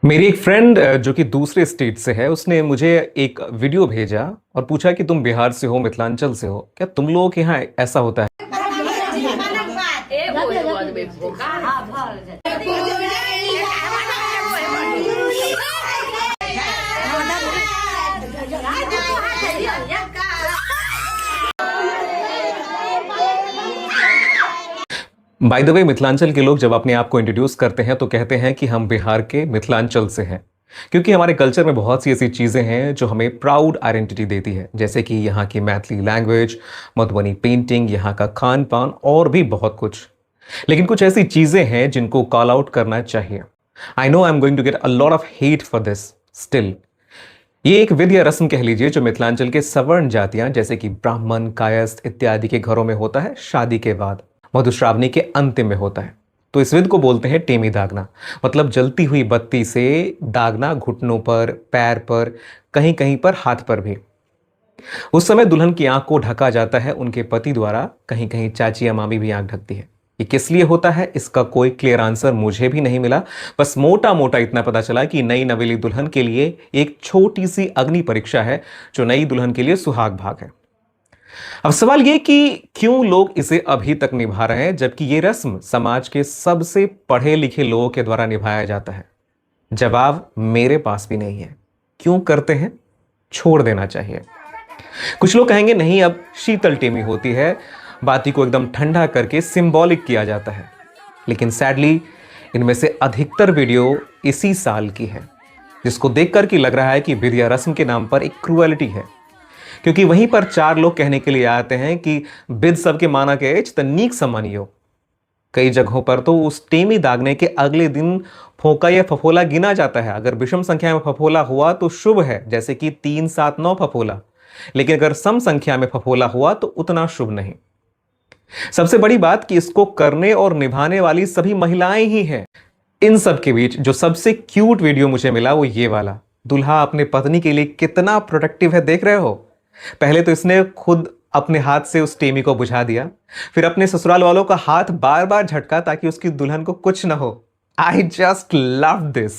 मेरी एक फ्रेंड जो कि दूसरे स्टेट से है, उसने मुझे एक वीडियो भेजा और पूछा कि तुम बिहार से हो, मिथिलांचल से हो, क्या तुम लोगों के यहाँ ऐसा होता है? बाय द वे, मिथिलांचल के लोग जब अपने आप को इंट्रोड्यूस करते हैं तो कहते हैं कि हम बिहार के मिथिलांचल से हैं, क्योंकि हमारे कल्चर में बहुत सी ऐसी चीज़ें हैं जो हमें प्राउड आइडेंटिटी देती है, जैसे कि यहाँ की मैथिली लैंग्वेज, मधुबनी पेंटिंग, यहाँ का खान पान और भी बहुत कुछ। लेकिन कुछ ऐसी चीज़ें हैं जिनको कॉल आउट करना चाहिए। I know I am going to get a lot of hate for this still. ये एक विधि या रस्म कह लीजिए जो मिथिलांचल के सवर्ण जातियां जैसे कि ब्राह्मण, कायस्थ इत्यादि के घरों में होता है शादी के बाद, मधुश्रावणी के अंतिम में होता है। तो इस विधि को बोलते हैं टेमी दागना, मतलब जलती हुई बत्ती से दागना घुटनों पर, पैर पर, कहीं कहीं पर हाथ पर भी। उस समय दुल्हन की आंख को ढका जाता है उनके पति द्वारा, कहीं कहीं चाची या मामी भी आंख ढकती है। ये किस लिए होता है इसका कोई क्लियर आंसर मुझे भी नहीं मिला, बस मोटा मोटा इतना पता चला कि नई नवेली दुल्हन के लिए एक छोटी सी अग्नि परीक्षा है जो नई दुल्हन के लिए सुहाग भाग है। अब सवाल यह कि क्यों लोग इसे अभी तक निभा रहे हैं जबकि यह रस्म समाज के सबसे पढ़े लिखे लोगों के द्वारा निभाया जाता है? जवाब मेरे पास भी नहीं है। क्यों करते हैं? छोड़ देना चाहिए। कुछ लोग कहेंगे नहीं, अब शीतल टेमी होती है, बाती को एकदम ठंडा करके सिंबॉलिक किया जाता है। लेकिन सैडली इनमें से अधिकतर वीडियो इसी साल की है, जिसको देखकर कि लग रहा है कि विद्या रस्म के नाम पर एक क्रूएलिटी है, क्योंकि वहीं पर चार लोग कहने के लिए आते हैं कि बिद सबके माना के एच तनीक सम्मानियो। कई जगहों पर तो उस टेमी दागने के अगले दिन फोका या फफोला गिना जाता है। अगर विषम संख्या में फफोला हुआ तो शुभ है, जैसे कि 3, 7, 9 फफोला, लेकिन अगर सम संख्या में फफोला हुआ तो उतना शुभ नहीं। सबसे बड़ी बात कि इसको करने और निभाने वाली सभी महिलाएं ही हैं। इन सब के बीच जो सबसे क्यूट वीडियो मुझे मिला वो ये वाला। दूल्हा अपने पत्नी के लिए कितना प्रोटेक्टिव है, देख रहे हो? पहले तो इसने खुद अपने हाथ से उस टेमी को बुझा दिया, फिर अपने ससुराल वालों का हाथ बार बार झटका ताकि उसकी दुल्हन को कुछ ना हो। I just love this.